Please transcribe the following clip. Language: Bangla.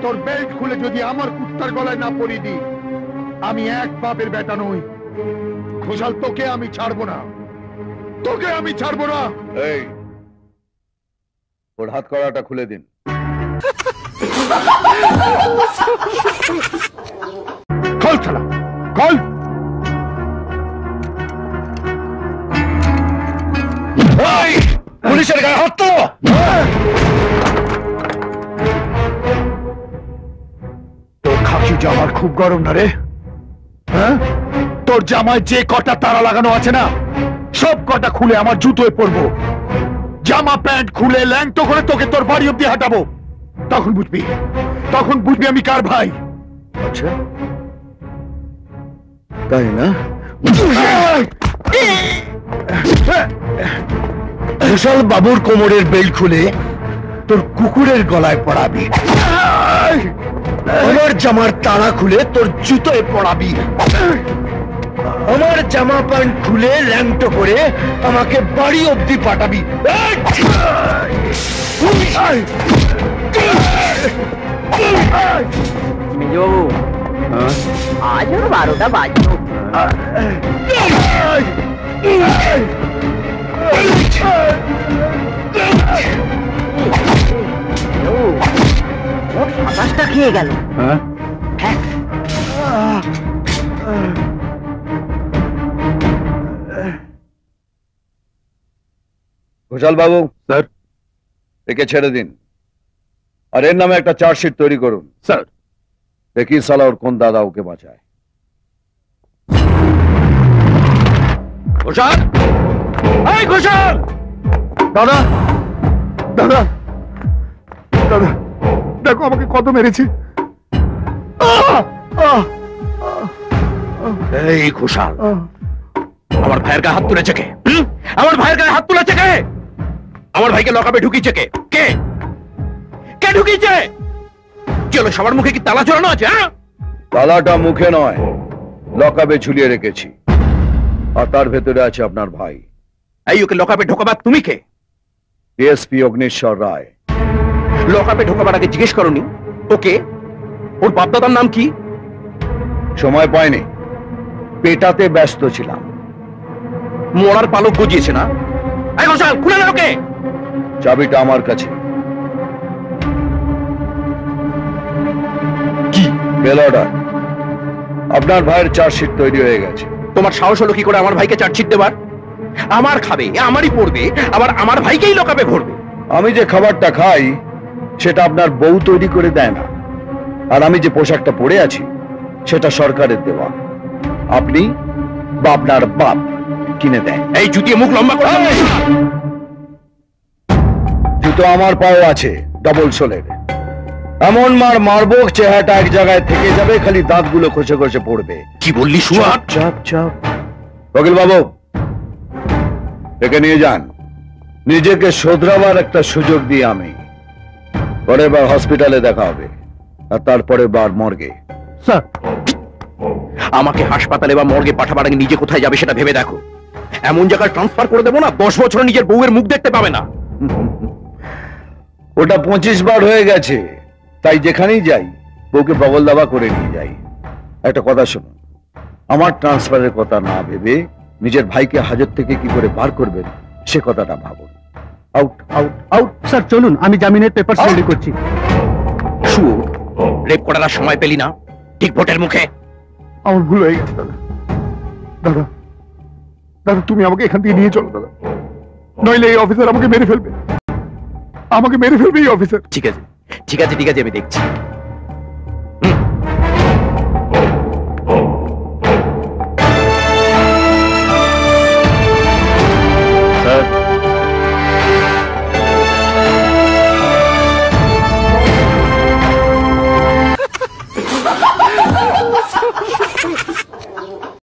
তোর বেল্ট খুলে যদি আমার কুত্তার গলায় না পরিয়ে দি, আমি এক বাপের বেটা নই। ঘোষাল, তোকে আমি ছাড়বো না, তোকে আমি ছাড়বো না। এই ওর হাত কড়াটা খুলে দিন। খোল শালা, খোল। পুলিশের গায়ে হাত তো। তোর খাকি জামার খুব গরম না রে? হ্যাঁ, তোর জামায় যে কটা তারা লাগানো আছে না, সব কটা খুলে আমার জুতোয় পরবো। জামা প্যান্ট খুলে ল্যাংটো করে তোকে তোর বাড়ি অব্দি হাঁটাবো। তখন বুঝবি, তখন বুঝবি আমি কার ভাই। আচ্ছা তাই না? ঘোষাল বাবুর কোমরের বেল্ট খুলে তোর কুকুরের গলায় পড়াবি, আমার জামার তাড়া খুলে তোর জুতোয় পড়াবি, আমার জামা প্যান্ট খুলে ল্যাংটো করে আমাকে বাড়ি অব্দি পাঠাবি। মেজবাবু, আজ ওর 12টা বাজলো। ওর 27টা খেয়ে গেল। ঘোষাল বাবু, স্যার একে ছেড়ে দিন, আর এর নামে একটা চার্জশিট তৈরি করুন। স্যার, দেখি সালা ওর কোন দাদা ওকে বাঁচায়। ঘোষাল, এই ঘোষাল! দাদা, দাদা, দাদা, দেখো আমাকে কত মেরেছে। এই ঘোষাল, আমার ভাইয়ের গায়ে হাত তুলেছে কে? আমার ভাইয়ের গায়ে হাত তুলেছে কে? আমার ভাইকে লকআপে ঢুকিয়েছে কে? কে কে ঢুকিয়েছে? চলো, সবার মুখে কি তালা ঝোলানো আছে? তালাটা মুখে নয়, লকআপে ঝুলিয়ে রেখেছি, আর তার ভেতরে আছে আপনার ভাই। এই ওকে লকআপে ঢোকাবার তুমি কে? ডিএসপি অগ্নিশ্বর রায়। লকআপে ঢোকাবার আগে জিজ্ঞেস করনি ওকে ওর বাপদাদার নাম কি? সময় পাইনি, পেটাতে ব্যস্ত ছিলাম। মরার পালক গজিয়েছে না? এই ঘোষাল, খুলে না ওকে। চাবিটা আমার কাছে। কি বেল অর্ডার? আপনার ভাইয়ের চার্জশিট তৈরি হয়ে গেছে। তোমার সাহস হলো কি করে আমার ভাইকে চার্জশিট দেবার? আমার খাবে, আমারই পড়বে, আবার আমার ভাইকেই লকআপে ভরবে। আমি যে খাবারটা খাই সেটা আপনার বউ তৈরি করে দেয় না, আর আমি যে পোশাকটা পরে আছি সেটা সরকারের দেওয়া। আপনি বা আপনার বাপ কিনে দেয়। এই জুতিয়ে মুখ লম্বা করে। জুতো আমার পায়ে আছে, ডবল সোলের। এমন মার মারবো চেহারাটা এক জায়গায় থেকে যাবে, খালি দাঁতগুলো খসে খসে পড়বে। কি বললি শুয়ার? চাপ চাপ। বকিল বাবু, একে নিয়ে যান, নিজেকে শোধরাবার একটা সুযোগ দিয়ে। আমি পরের বার হসপিটালে দেখা হবে, আর তারপরে বার মর্গে। স্যার, আমাকে হাসপাতালে বা মর্গে পাঠাবার আগে নিজে কোথায় যাবে সেটা ভেবে দেখো। এমন জায়গায় ট্রান্সফার করে দেবো না 10 বছর নিজের বউয়ের মুখ দেখতে পাবে না। ওটা 25 বার হয়ে গেছে, তাই যেখানেই যাই বউকে বগল দাবা করে নিয়ে যাই। একটা কথা শুনুন, আমার ট্রান্সফারের কথা না ভেবে নিজের ভাইকে হাজত থেকে কি করে বার করবেন সে কথাটা ভাবুন। Out out out. স্যার চলুন, আমি জামিনের পেপার রেডি করছি। শুয়োর, রেপ করার সময় পেলি না ঠিক ভোটের মুখে। আমার ভুল হয়ে গেছে দাদা। দাদা, দাদা তুমি আমাকে এখান থেকে নিয়ে চলো দাদা, নইলে এই অফিসার আমাকে মেরে ফেলবে। আমাকে মেরে ফেলবে এই অফিসার। ঠিক আছে ঠিক আছে ঠিক আছে, আমি দেখছি।